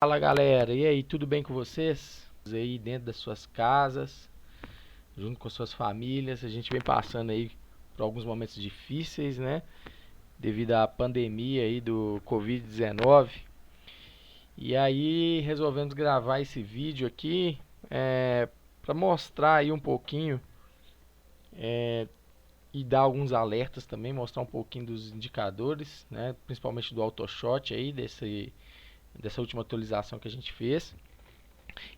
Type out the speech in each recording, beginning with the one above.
Fala galera, e aí, tudo bem com vocês? Aí dentro das suas casas, junto com suas famílias, a gente vem passando aí por alguns momentos difíceis, né? Devido à pandemia aí do Covid-19. E aí resolvemos gravar esse vídeo aqui para mostrar aí um pouquinho e dar alguns alertas também, mostrar um pouquinho dos indicadores, né? Principalmente do AutoShot aí, dessa última atualização que a gente fez.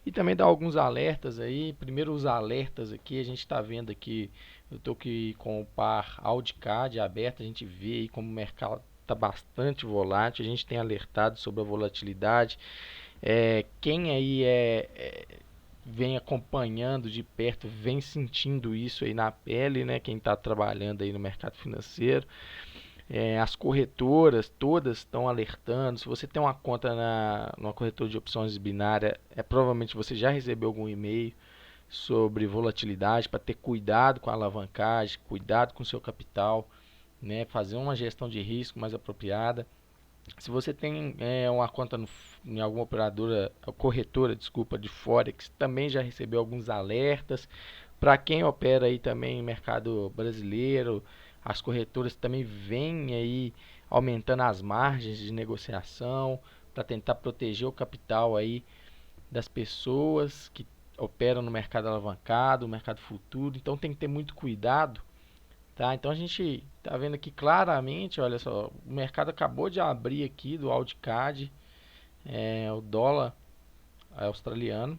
E também dar alguns alertas aí. Primeiro os alertas aqui, a gente está vendo aqui, eu estou aqui com o par Audicard aberto, a gente vê aí como o mercado está bastante volátil, a gente tem alertado sobre a volatilidade. Quem aí vem acompanhando de perto, vem sentindo isso aí na pele, né? Quem está trabalhando aí no mercado financeiro. As corretoras todas estão alertando. Se você tem uma conta numa corretora de opções binárias, provavelmente você já recebeu algum e-mail sobre volatilidade para ter cuidado com a alavancagem, cuidado com o seu capital, né? Fazer uma gestão de risco mais apropriada. Se você tem uma conta em alguma corretora, desculpa, de Forex, também já recebeu alguns alertas. Para quem opera aí também em mercado brasileiro, as corretoras também vêm aí aumentando as margens de negociação para tentar proteger o capital aí das pessoas que operam no mercado alavancado, no mercado futuro. Então tem que ter muito cuidado, tá? Então a gente está vendo aqui claramente, olha só, o mercado acabou de abrir aqui do Audicard, o dólar australiano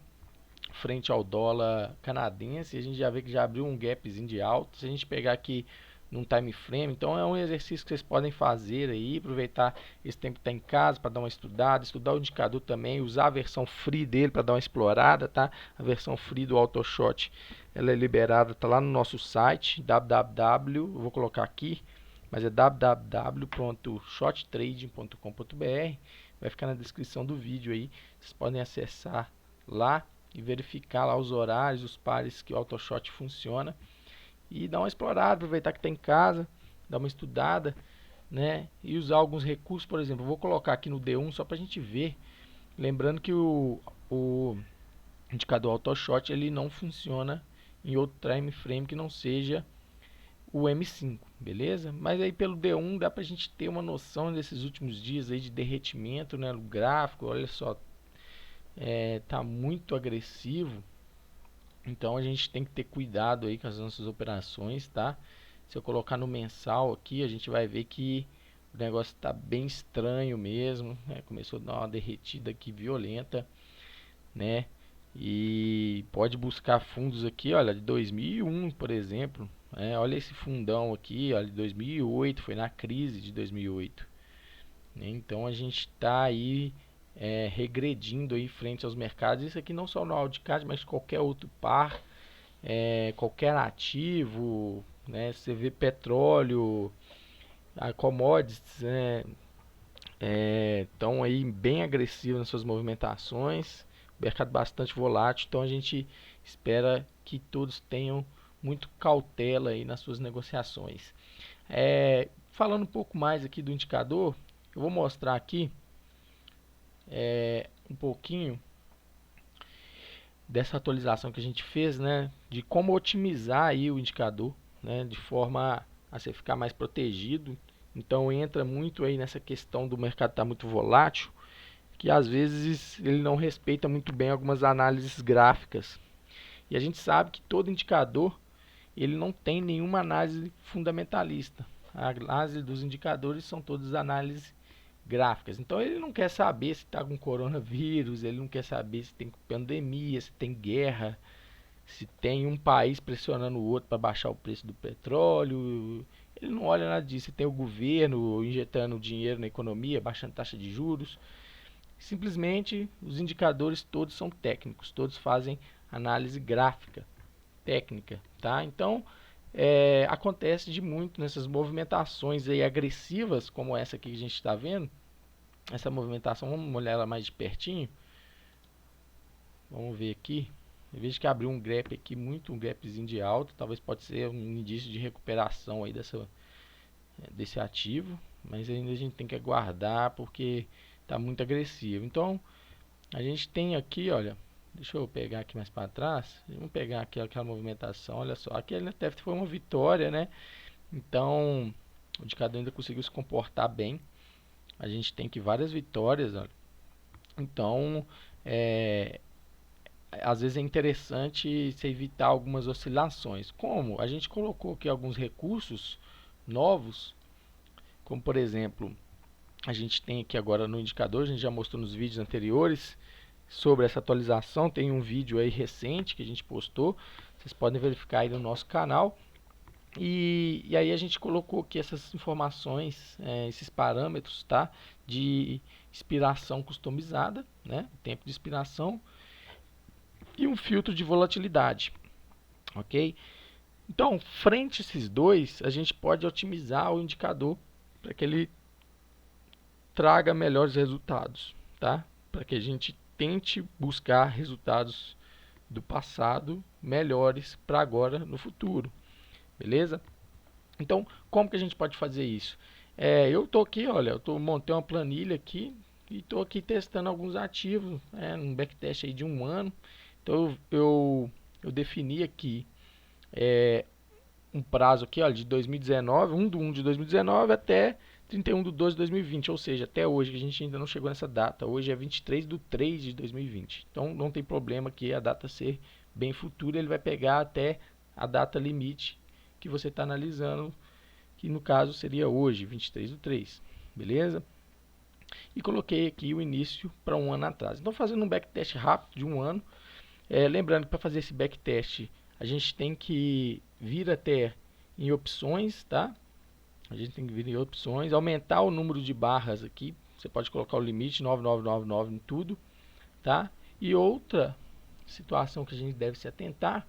frente ao dólar canadense. A gente já vê que já abriu um gapzinho de alta. Se a gente pegar aqui num time frame, então é um exercício que vocês podem fazer aí, aproveitar esse tempo que está em casa para dar uma estudada, estudar o indicador também, usar a versão free dele para dar uma explorada, tá? A versão free do AutoShot, ela é liberada, tá lá no nosso site www, vou colocar aqui, mas é www.shottrading.com.br, vai ficar na descrição do vídeo aí, vocês podem acessar lá e verificar lá os horários, os pares que o AutoShot funciona e dar uma explorada, aproveitar que está em casa, dar uma estudada, né? E usar alguns recursos, por exemplo, eu vou colocar aqui no D1 só para a gente ver, lembrando que o indicador AutoShot ele não funciona em outro time frame que não seja o M5, beleza? Mas aí pelo D1 dá para a gente ter uma noção desses últimos dias aí de derretimento, né? O gráfico, olha só, tá muito agressivo. Então a gente tem que ter cuidado aí com as nossas operações, tá? Se eu colocar no mensal aqui, a gente vai ver que o negócio está bem estranho mesmo, né? Começou a dar uma derretida aqui violenta, né? E pode buscar fundos aqui, olha, de 2001, por exemplo, né? Olha esse fundão aqui, olha, de 2008, foi na crise de 2008, né? Então a gente está aí regredindo aí frente aos mercados. Isso aqui não só no Audicard, mas qualquer outro par, qualquer ativo, né? Você vê petróleo, a commodities, né? Estão aí bem agressivos nas suas movimentações, mercado bastante volátil, então a gente espera que todos tenham muito cautela aí nas suas negociações. Falando um pouco mais aqui do indicador, eu vou mostrar aqui um pouquinho dessa atualização que a gente fez, né, de como otimizar aí o indicador, né, de forma a você ficar mais protegido. Então entra muito aí nessa questão do mercado estar muito volátil, que às vezes ele não respeita muito bem algumas análises gráficas. E a gente sabe que todo indicador ele não tem nenhuma análise fundamentalista. A análise dos indicadores são todas análises gráficas. Então ele não quer saber se está com coronavírus, ele não quer saber se tem pandemia, se tem guerra, se tem um país pressionando o outro para baixar o preço do petróleo. Ele não olha nada disso. Se tem o governo injetando dinheiro na economia, baixando taxa de juros. Simplesmente os indicadores todos são técnicos, todos fazem análise gráfica, técnica, tá? Então acontece de muito nessas movimentações aí agressivas, como essa aqui que a gente está vendo. Essa movimentação, vamos olhar ela mais de pertinho. Vamos ver aqui. Eu vejo que abriu um gap aqui, um gapzinho de alta. Talvez pode ser um indício de recuperação aí desse ativo. Mas ainda a gente tem que aguardar porque está muito agressivo. Então, a gente tem aqui, olha, deixa eu pegar aqui mais para trás, vamos pegar aqui aquela movimentação, olha só, aqui ele até foi uma vitória, né? Então, o indicador ainda conseguiu se comportar bem. A gente tem aqui várias vitórias, olha. Então, às vezes é interessante você evitar algumas oscilações. Como? A gente colocou aqui alguns recursos novos, como por exemplo, a gente tem aqui agora no indicador, a gente já mostrou nos vídeos anteriores sobre essa atualização, tem um vídeo aí recente que a gente postou, vocês podem verificar aí no nosso canal. E aí a gente colocou aqui essas informações, esses parâmetros, tá? De expiração customizada, né? Tempo de expiração e um filtro de volatilidade, ok? Então, frente a esses dois, a gente pode otimizar o indicador para que ele traga melhores resultados, tá? Para que a gente tente buscar resultados do passado melhores para agora no futuro, beleza? Então, como que a gente pode fazer isso? Eu estou aqui, olha, montei uma planilha aqui e estou aqui testando alguns ativos, um backtest aí de um ano. Então, eu defini aqui um prazo aqui, olha, de 2019, 1 de 2019 até 31 de 12 de 2020, ou seja, até hoje, que a gente ainda não chegou nessa data. Hoje é 23 de 3 de 2020. Então, não tem problema que a data ser bem futura, ele vai pegar até a data limite que você está analisando, que no caso seria hoje, 23 de 3, beleza? E coloquei aqui o início para um ano atrás. Então, fazendo um backtest rápido de um ano, lembrando que para fazer esse backtest, a gente tem que vir até em opções, tá? A gente tem que vir em opções, aumentar o número de barras aqui, você pode colocar o limite 9999 em tudo, tá? E outra situação que a gente deve se atentar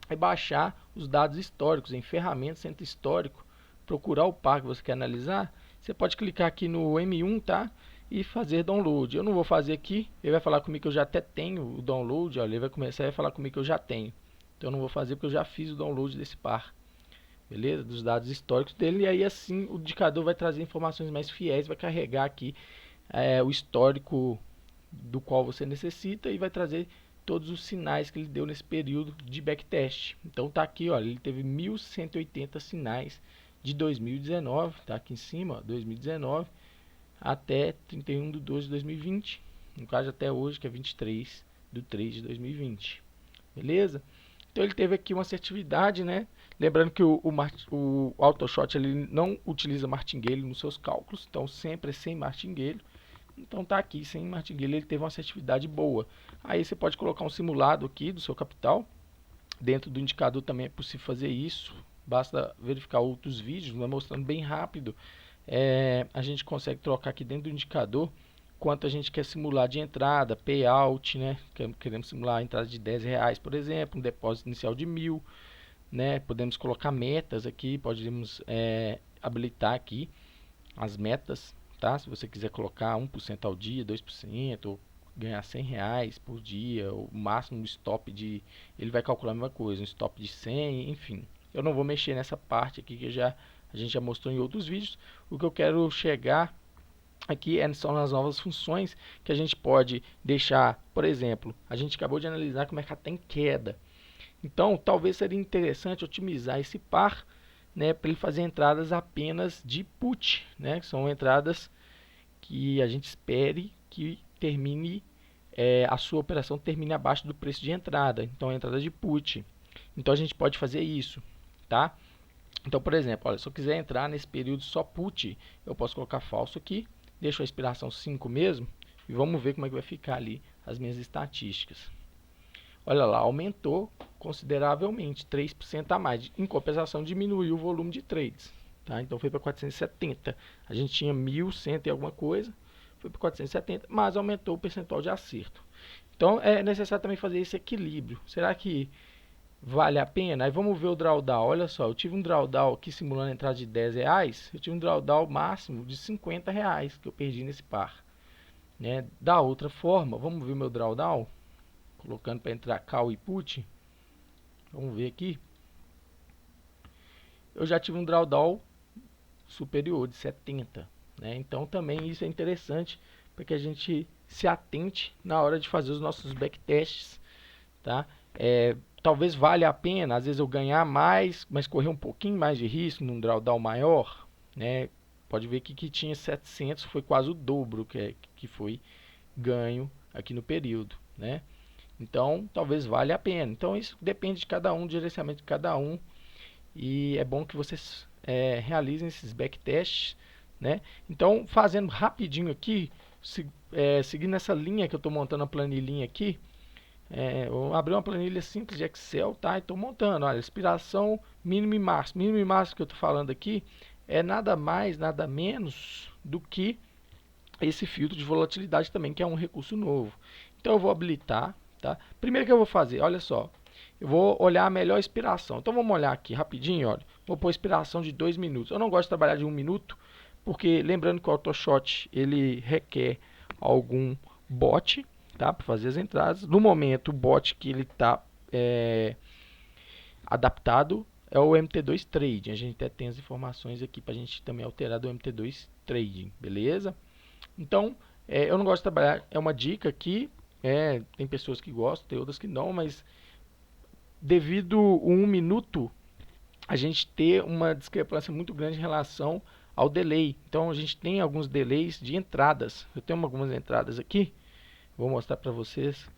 é baixar os dados históricos em ferramentas, centro histórico, procurar o par que você quer analisar. Você pode clicar aqui no M1, tá? E fazer download. Eu não vou fazer aqui, ele vai falar comigo que eu já até tenho o download, olha, ele vai começar a falar comigo que eu já tenho. Então eu não vou fazer porque eu já fiz o download desse par, beleza? Dos dados históricos dele, e aí assim o indicador vai trazer informações mais fiéis, vai carregar aqui o histórico do qual você necessita e vai trazer todos os sinais que ele deu nesse período de backtest. Então tá aqui, olha, ele teve 1180 sinais de 2019, tá aqui em cima, ó, 2019 até 31 de 12 de 2020, no caso até hoje, que é 23 de 3 de 2020, beleza? Então ele teve aqui uma assertividade, né? Lembrando que o AutoShot ele não utiliza martingale nos seus cálculos, então sempre é sem martingale. Então tá aqui, sem martingale ele teve uma assertividade boa. Aí você pode colocar um simulado aqui do seu capital. Dentro do indicador também é possível fazer isso. Basta verificar outros vídeos, né, mostrando bem rápido. A gente consegue trocar aqui dentro do indicador quanto a gente quer simular de entrada, payout, né? Queremos simular a entrada de R$10, por exemplo, um depósito inicial de 1.000, né? Podemos colocar metas aqui, podemos habilitar aqui as metas, tá? Se você quiser colocar 1% ao dia, 2%, ou ganhar R$100 por dia, o máximo stop de... Ele vai calcular a mesma coisa, um stop de 100, enfim. Eu não vou mexer nessa parte aqui que a gente já mostrou em outros vídeos. O que eu quero chegar aqui são nas novas funções que a gente pode deixar, por exemplo, a gente acabou de analisar que o mercado está em queda. Então, talvez seria interessante otimizar esse par, né, para ele fazer entradas apenas de put, né, que são entradas que a gente espere que termine, a sua operação termine abaixo do preço de entrada. Então, entrada de put. Então, a gente pode fazer isso, tá? Então, por exemplo, olha, se eu quiser entrar nesse período só put, eu posso colocar falso aqui, deixo a expiração 5 mesmo, e vamos ver como é que vai ficar ali as minhas estatísticas. Olha lá, aumentou consideravelmente, 3% a mais. Em compensação, diminuiu o volume de trades. Tá? Então foi para 470. A gente tinha 1.100 e alguma coisa, foi para 470, mas aumentou o percentual de acerto. Então é necessário também fazer esse equilíbrio. Será que vale a pena? Aí vamos ver o drawdown. Olha só, eu tive um drawdown aqui simulando a entrada de R$10. Eu tive um drawdown máximo de R$50 que eu perdi nesse par. Né? Da outra forma, vamos ver o meu drawdown. Colocando para entrar call e put. Vamos ver aqui. Eu já tive um drawdown superior de 70. Né? Então também isso é interessante para que a gente se atente na hora de fazer os nossos backtests, tá? Talvez valha a pena, às vezes eu ganhar mais, mas correr um pouquinho mais de risco num drawdown maior, né? Pode ver que tinha 700, foi quase o dobro que foi ganho aqui no período, né? Então, talvez valha a pena. Então, isso depende de cada um, do gerenciamento de cada um. E é bom que vocês realizem esses backtests, né? Então, fazendo rapidinho aqui, seguindo essa linha que eu estou montando a planilhinha aqui, eu vou abrir uma planilha simples de Excel, tá? E estou montando, olha, expiração mínimo e máximo. Mínimo e máximo que eu estou falando aqui é nada mais, nada menos do que esse filtro de volatilidade também, que é um recurso novo. Então eu vou habilitar, tá? Primeiro que eu vou fazer, olha só, eu vou olhar a melhor expiração. Então vamos olhar aqui rapidinho, olha. Vou pôr expiração de 2 minutos. Eu não gosto de trabalhar de 1 minuto, porque lembrando que o AutoShot ele requer algum bot, tá, para fazer as entradas. No momento, o bot que ele está adaptado é o MT2 Trading. A gente até tem as informações aqui para a gente também alterar do MT2 Trading, beleza? Então, eu não gosto de trabalhar, é uma dica aqui, tem pessoas que gostam, tem outras que não, mas devido a 1 minuto, a gente ter uma discrepância muito grande em relação ao delay. Então, a gente tem alguns delays de entradas. Eu tenho algumas entradas aqui, vou mostrar para vocês.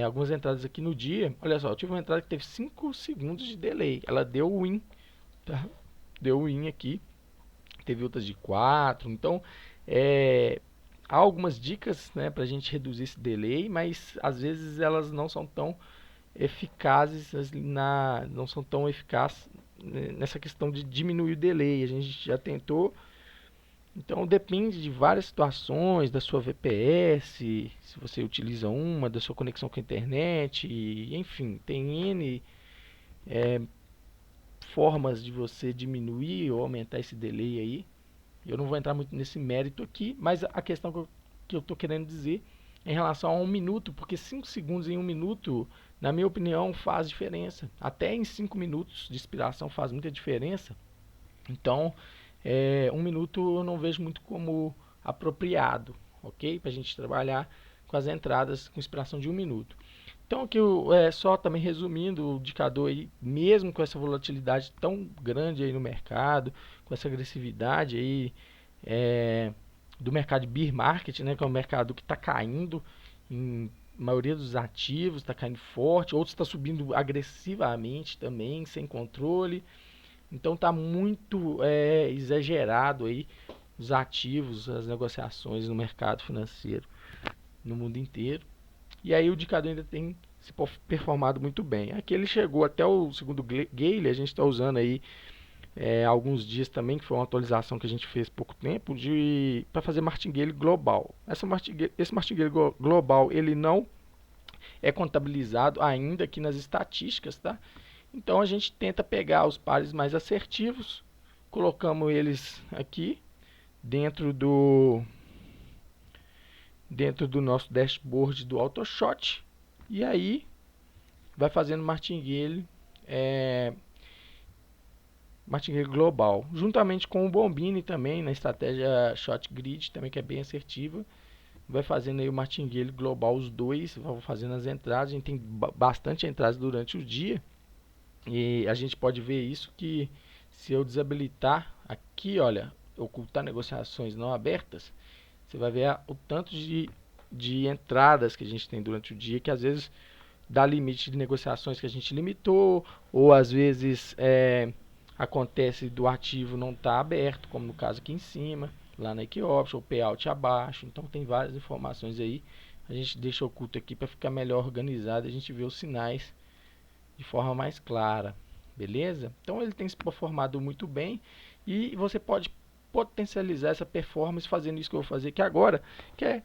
Algumas entradas aqui no dia. Olha só, eu tive uma entrada que teve 5 segundos de delay. Ela deu win, tá? Deu win aqui. Teve outras de 4. Então, há algumas dicas, né, para a gente reduzir esse delay, mas às vezes elas não são tão eficazes, não são tão eficazes nessa questão de diminuir o delay. A gente já tentou. Então depende de várias situações, da sua VPS, se você utiliza uma, da sua conexão com a internet, enfim, tem N formas de você diminuir ou aumentar esse delay aí. Eu não vou entrar muito nesse mérito aqui, mas a questão que eu estou querendo dizer em relação a 1 minuto, porque 5 segundos em 1 minuto, na minha opinião, faz diferença. Até em 5 minutos de expiração faz muita diferença. Então, 1 minuto eu não vejo muito como apropriado, ok? Para a gente trabalhar com as entradas com expiração de 1 minuto. Então, aqui só também resumindo o indicador aí, mesmo com essa volatilidade tão grande aí no mercado, com essa agressividade aí do mercado de bear market, né, que é um mercado que está caindo em maioria dos ativos, está caindo forte, outros está subindo agressivamente também, sem controle. Então está muito exagerado aí os ativos, as negociações no mercado financeiro no mundo inteiro. E aí o indicador ainda tem se performado muito bem. Aqui ele chegou até o segundo Gale, a gente está usando aí alguns dias também, que foi uma atualização que a gente fez há pouco tempo, para fazer martingale global. Esse martingale global ele não é contabilizado ainda aqui nas estatísticas, tá? Então a gente tenta pegar os pares mais assertivos, colocamos eles aqui dentro do nosso dashboard do AutoShot e aí vai fazendo martingale global, juntamente com o Bombini também na estratégia Short Grid, também que é bem assertiva. Vai fazendo aí o martingale global, os dois, vão fazendo as entradas. A gente tem bastante entradas durante o dia. E a gente pode ver isso que se eu desabilitar aqui, olha, ocultar negociações não abertas, você vai ver o tanto de entradas que a gente tem durante o dia, que às vezes dá limite de negociações que a gente limitou, ou às vezes acontece do ativo não estar aberto, como no caso aqui em cima, lá na Equioption, o payout abaixo. Então tem várias informações aí, a gente deixa oculto aqui para ficar melhor organizado, a gente vê os sinais de forma mais clara, beleza? Então ele tem se performado muito bem e você pode potencializar essa performance fazendo isso que eu vou fazer aqui agora, que é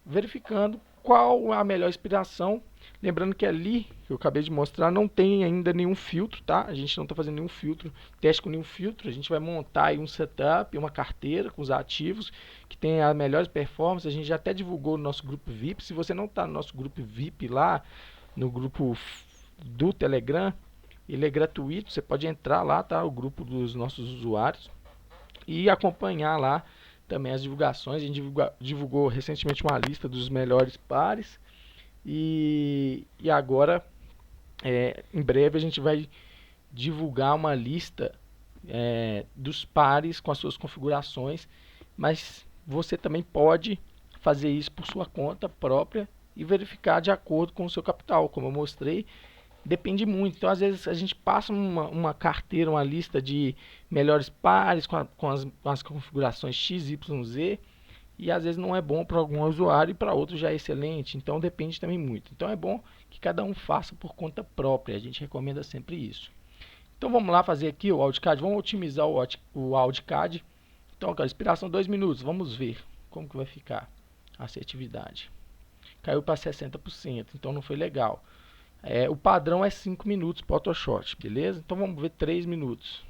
verificando qual a melhor expiração. Lembrando que ali, que eu acabei de mostrar, não tem ainda nenhum filtro, tá? A gente não está fazendo nenhum filtro, teste com nenhum filtro. A gente vai montar aí um setup, uma carteira com os ativos que tem a melhor performance. A gente já até divulgou no nosso grupo VIP. Se você não está no nosso grupo VIP lá, no grupo do Telegram, ele é gratuito, você pode entrar lá, tá? O grupo dos nossos usuários e acompanhar lá também as divulgações. A gente divulgou recentemente uma lista dos melhores pares e agora, em breve, a gente vai divulgar uma lista dos pares com as suas configurações, mas você também pode fazer isso por sua conta própria e verificar de acordo com o seu capital, como eu mostrei. Depende muito. Então, às vezes, a gente passa uma carteira, uma lista de melhores pares com as configurações X, Y, Z, e às vezes não é bom para algum usuário e para outro já é excelente. Então, depende também muito. Então, é bom que cada um faça por conta própria. A gente recomenda sempre isso. Então, vamos lá fazer aqui o AudiCAD. Vamos otimizar o AudiCAD. Então, aqui, expiração 2 minutos. Vamos ver como que vai ficar a assertividade. Caiu para 60%, então não foi legal. O padrão é 5 minutos para o AutoShot, beleza? Então vamos ver 3 minutos.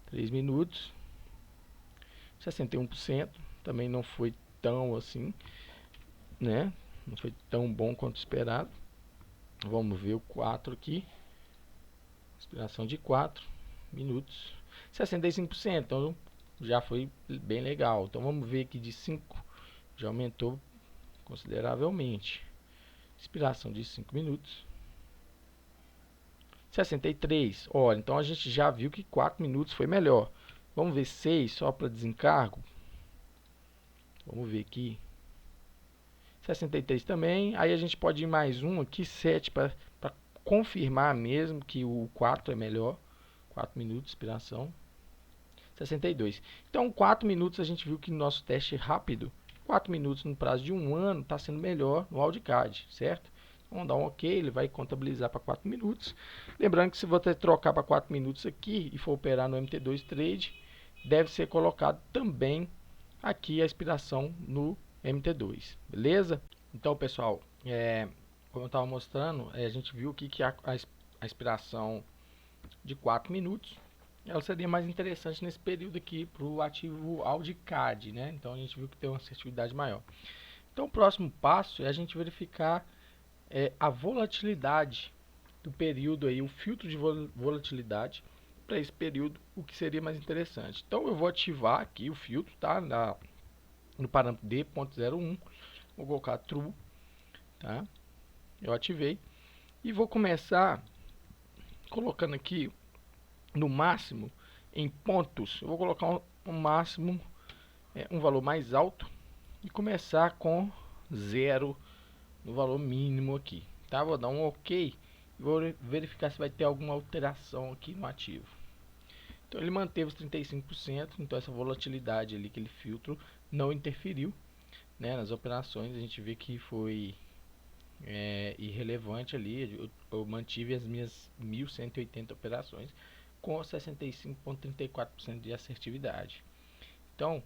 3 minutos. 61%. Também não foi tão assim, né? Não foi tão bom quanto esperado. Vamos ver o 4 aqui. Expiração de 4 minutos. 65%. Então já foi bem legal. Então vamos ver aqui de 5. Já aumentou consideravelmente. Expiração de 5 minutos. 63. Olha, então a gente já viu que 4 minutos foi melhor. Vamos ver 6 só para desencargo. Vamos ver aqui. 63 também. Aí a gente pode ir mais um aqui, 7, para confirmar mesmo que o 4 é melhor. 4 minutos de expiração. 62. Então, 4 minutos a gente viu que no nosso teste rápido, 4 minutos no prazo de um ano está sendo melhor no AudiCAD, certo? Vamos dar um OK, ele vai contabilizar para 4 minutos. Lembrando que se você trocar para 4 minutos aqui e for operar no MT2 Trade, deve ser colocado também aqui a expiração no MT2, beleza? Então, pessoal, como eu estava mostrando, a gente viu aqui que a expiração de 4 minutos ela seria mais interessante nesse período aqui para o ativo AudiCAD, né? Então a gente viu que tem uma assertividade maior. Então o próximo passo é a gente verificar a volatilidade do período aí, o filtro de volatilidade para esse período, o que seria mais interessante. Então eu vou ativar aqui o filtro, tá? No parâmetro D.01, vou colocar True, tá? Eu ativei e vou começar colocando aqui no máximo em pontos. Eu vou colocar um máximo, um valor mais alto e começar com 0 no valor mínimo aqui, tá? Vou dar um OK e vou verificar se vai ter alguma alteração aqui no ativo. Então ele manteve os 35%, então essa volatilidade ali, aquele filtro, não interferiu, né, nas operações. A gente vê que foi irrelevante ali. Eu mantive as minhas 1180 operações com 65,34% de assertividade. Então,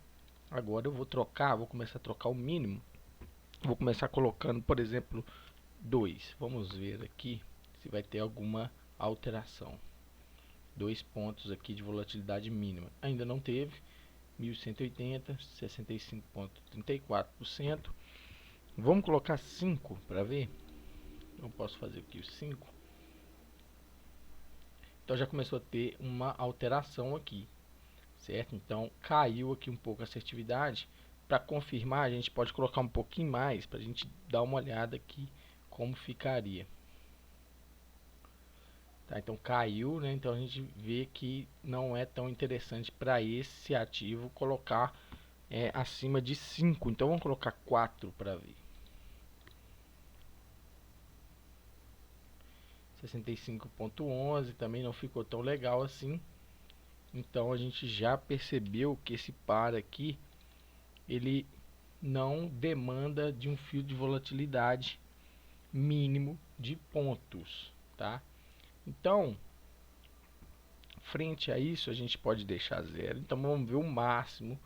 agora eu vou começar a trocar o mínimo. Vou começar colocando, por exemplo, 2. Vamos ver aqui se vai ter alguma alteração. 2 pontos aqui de volatilidade mínima. Ainda não teve. 1180, 65,34%. Vamos colocar 5 para ver. Eu posso fazer aqui os 5. Então já começou a ter uma alteração aqui, certo? Então caiu aqui um pouco a assertividade. Para confirmar, a gente pode colocar um pouquinho mais para a gente dar uma olhada aqui como ficaria. Tá, então caiu, né? Então a gente vê que não é tão interessante para esse ativo colocar acima de 5. Então vamos colocar 4 para ver. 65,11 também não ficou tão legal assim. Então a gente já percebeu que esse par aqui ele não demanda de um fio de volatilidade mínimo de pontos, tá? Então, frente a isso, a gente pode deixar 0. Então vamos ver o máximo,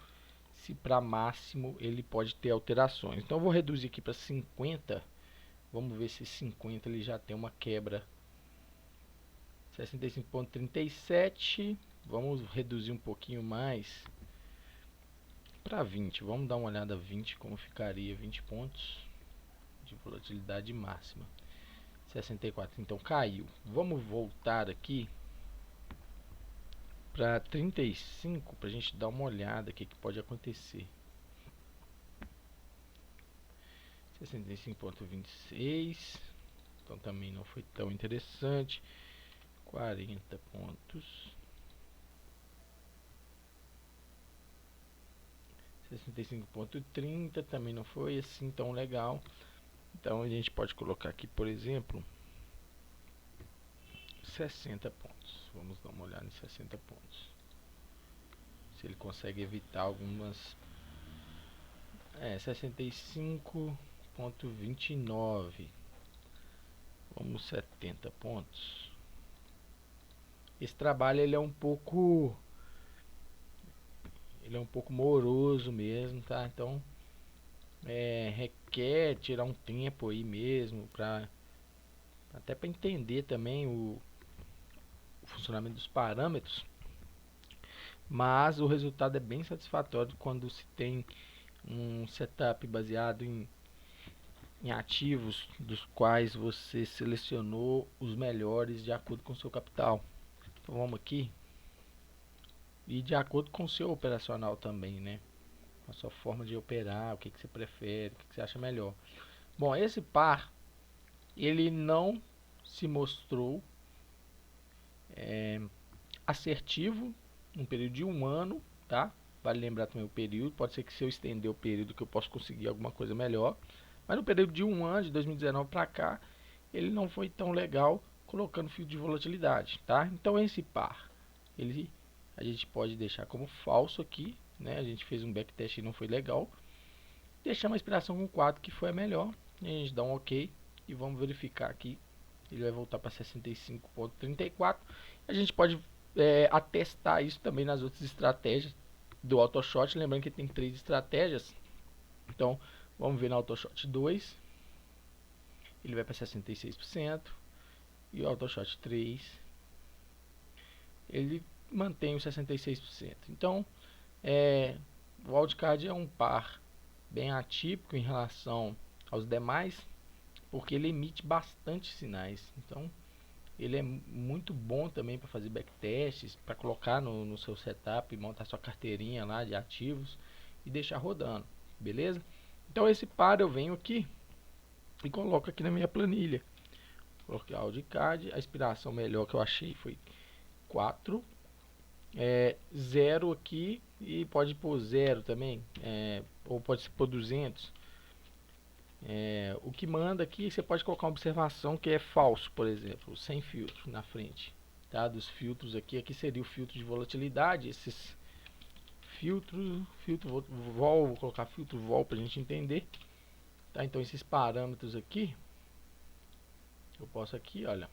se para máximo ele pode ter alterações. Então eu vou reduzir aqui para 50. Vamos ver se 50 ele já tem uma quebra. 65,37. Vamos reduzir um pouquinho mais para 20. Vamos dar uma olhada 20 como ficaria 20 pontos de volatilidade máxima. 64, então caiu. Vamos voltar aqui para 35 para a gente dar uma olhada o que pode acontecer. 65,26, então também não foi tão interessante. 40 pontos. 65,30 também não foi assim tão legal. Então a gente pode colocar aqui, por exemplo, 60 pontos. Vamos dar uma olhada em 60 pontos. Se ele consegue evitar algumas... 65,29. Vamos 70 pontos. Esse trabalho ele é um pouco moroso mesmo, tá? Então requer tirar um tempo aí mesmo até para entender também o funcionamento dos parâmetros, mas o resultado é bem satisfatório quando se tem um setup baseado em ativos dos quais você selecionou os melhores de acordo com o seu capital. Então vamos aqui, e de acordo com o seu operacional também, né? A sua forma de operar, o que você prefere, o que você acha melhor. Bom, esse par ele não se mostrou assertivo no período de um ano, tá? Vale lembrar também o período, pode ser que se eu estender o período que eu posso conseguir alguma coisa melhor, mas no período de um ano, de 2019 para cá, ele não foi tão legal colocando filtro de volatilidade, tá? Então esse par, a gente pode deixar como falso aqui, né? A gente fez um backtest e não foi legal. Deixamos a inspiração com 4 que foi a melhor, e a gente dá um OK e vamos verificar aqui. Ele vai voltar para 65,34. A gente pode atestar isso também nas outras estratégias do AutoShot, lembrando que tem 3 estratégias. Então vamos ver na AutoShot 2, ele vai para 66%, e o AutoShot 3 ele mantém os 66%. Então o wildcard é um par bem atípico em relação aos demais, porque ele emite bastante sinais. Então ele é muito bom também para fazer backtests, para colocar no seu setup, montar sua carteirinha lá de ativos e deixar rodando, beleza? Então esse par eu venho aqui e coloco aqui na minha planilha. Coloquei o wildcard, a inspiração melhor que eu achei foi 4, 0 aqui, e pode pôr 0 também, ou pode pôr 200. O que manda aqui, você pode colocar uma observação que é falso, por exemplo, sem filtro na frente, tá? Dos filtros aqui seria o filtro de volatilidade, esses filtro vol, vou colocar filtro vol para a gente entender, tá? Então esses parâmetros aqui, eu posso aqui, olha,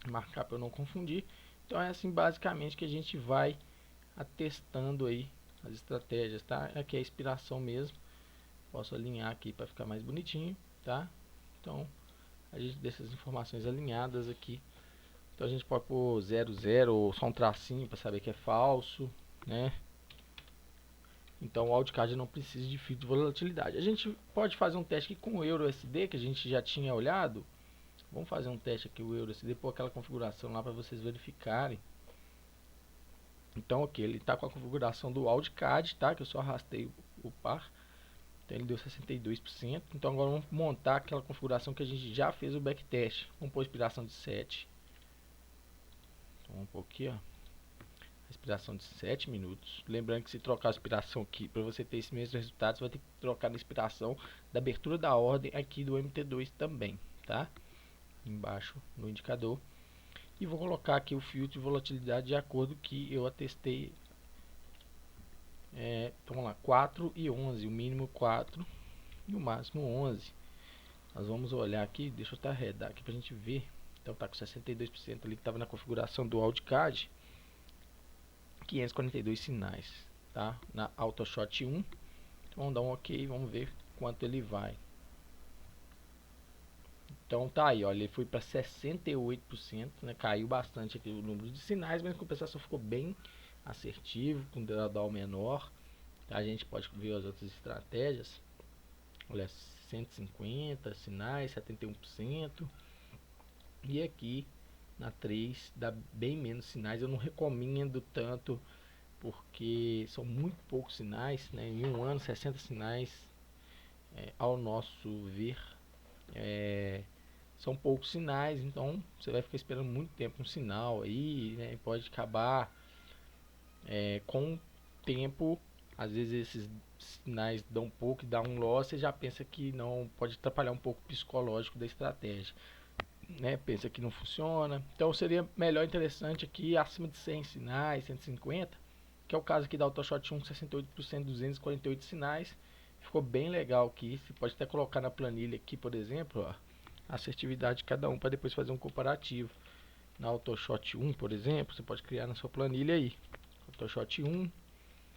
marcar para eu não confundir. Então é assim basicamente que a gente vai atestando aí as estratégias, tá? Aqui é a inspiração mesmo. Posso alinhar aqui para ficar mais bonitinho, tá? Então a gente deixa as informações alinhadas aqui. Então a gente pode pôr 00 ou só um tracinho para saber que é falso, né? Então o wildcard não precisa de filtro de volatilidade. A gente pode fazer um teste aqui com o EURUSD, que a gente já tinha olhado. Vamos fazer um teste aqui o EURUSD, pôr aquela configuração lá para vocês verificarem. Então ok, ele está com a configuração do wildcard, tá? Que eu só arrastei o par. Então ele deu 62%. Então agora vamos montar aquela configuração que a gente já fez o backtest. Vamos pôr inspiração de 7. Então vamos pôr aqui, ó, inspiração de 7 minutos. Lembrando que se trocar a inspiração aqui, para você ter esse mesmo resultado, você vai ter que trocar a inspiração da abertura da ordem aqui do MT2 também, tá? Embaixo no indicador. E vou colocar aqui o filtro de volatilidade de acordo que eu atestei. Então vamos lá, 4 e 11, o mínimo 4 e o máximo 11. Nós vamos olhar aqui, deixa eu até arredar aqui pra gente ver. Então tá com 62% ali que estava na configuração do wildcard. 542 sinais, tá? Na AutoShot 1. Então vamos dar um OK, vamos ver quanto ele vai. Então tá aí, olha, ele foi para 68%, né? Caiu bastante aqui o número de sinais, mas a compensação ficou bem assertivo, com drawdown menor. A gente pode ver as outras estratégias. Olha, 150 sinais, 71%. E aqui Na 3 dá bem menos sinais. Eu não recomendo tanto, porque são muito poucos sinais, né? Em um ano, 60 sinais, ao nosso ver, é, são poucos sinais. Então você vai ficar esperando muito tempo um sinal aí, né? Pode acabar com o tempo. Às vezes esses sinais dão pouco e dá um loss, você já pensa que não, pode atrapalhar um pouco o psicológico da estratégia, né? Pensa que não funciona. Então seria melhor, interessante aqui acima de 100 sinais, 150, que é o caso aqui da AutoShot 1, 68%, 248 sinais. Ficou bem legal aqui. Você pode até colocar na planilha aqui, por exemplo, ó, a assertividade de cada um para depois fazer um comparativo. Na AutoShot 1, por exemplo, você pode criar na sua planilha aí. AutoShot 1,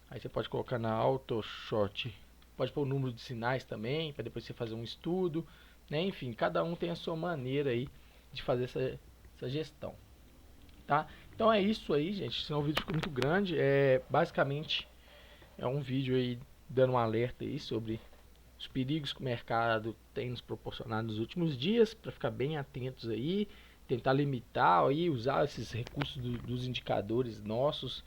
aí você pode colocar na AutoShot, pode pôr o número de sinais também, para depois você fazer um estudo, né? Enfim, cada um tem a sua maneira aí de fazer essa gestão, tá? Então é isso aí, gente, senão o vídeo ficou muito grande. Basicamente é um vídeo aí dando um alerta aí sobre os perigos que o mercado tem nos proporcionado nos últimos dias, para ficar bem atentos aí, tentar limitar aí, usar esses recursos dos indicadores nossos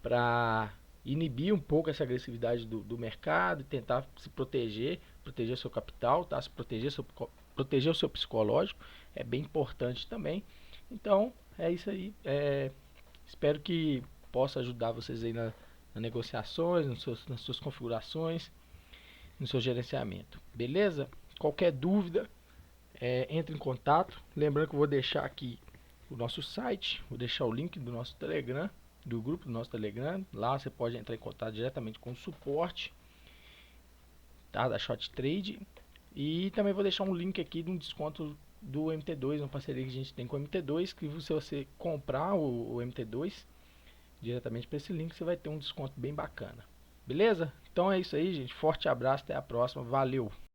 para inibir um pouco essa agressividade do mercado e tentar se proteger, proteger seu capital, tá? Se proteger, proteger o seu psicológico é bem importante também. Então é isso aí. Espero que possa ajudar vocês aí nas negociações, nas suas configurações, no seu gerenciamento. Beleza? Qualquer dúvida, entre em contato. Lembrando que eu vou deixar aqui o nosso site, vou deixar o link do nosso Telegram, do grupo do nosso Telegram. Lá você pode entrar em contato diretamente com o suporte, tá, da Shot Trade. E também vou deixar um link aqui de um desconto do MT2, uma parceria que a gente tem com o MT2, que se você comprar o MT2 diretamente para esse link, você vai ter um desconto bem bacana. Beleza? Então é isso aí, gente. Forte abraço, até a próxima. Valeu!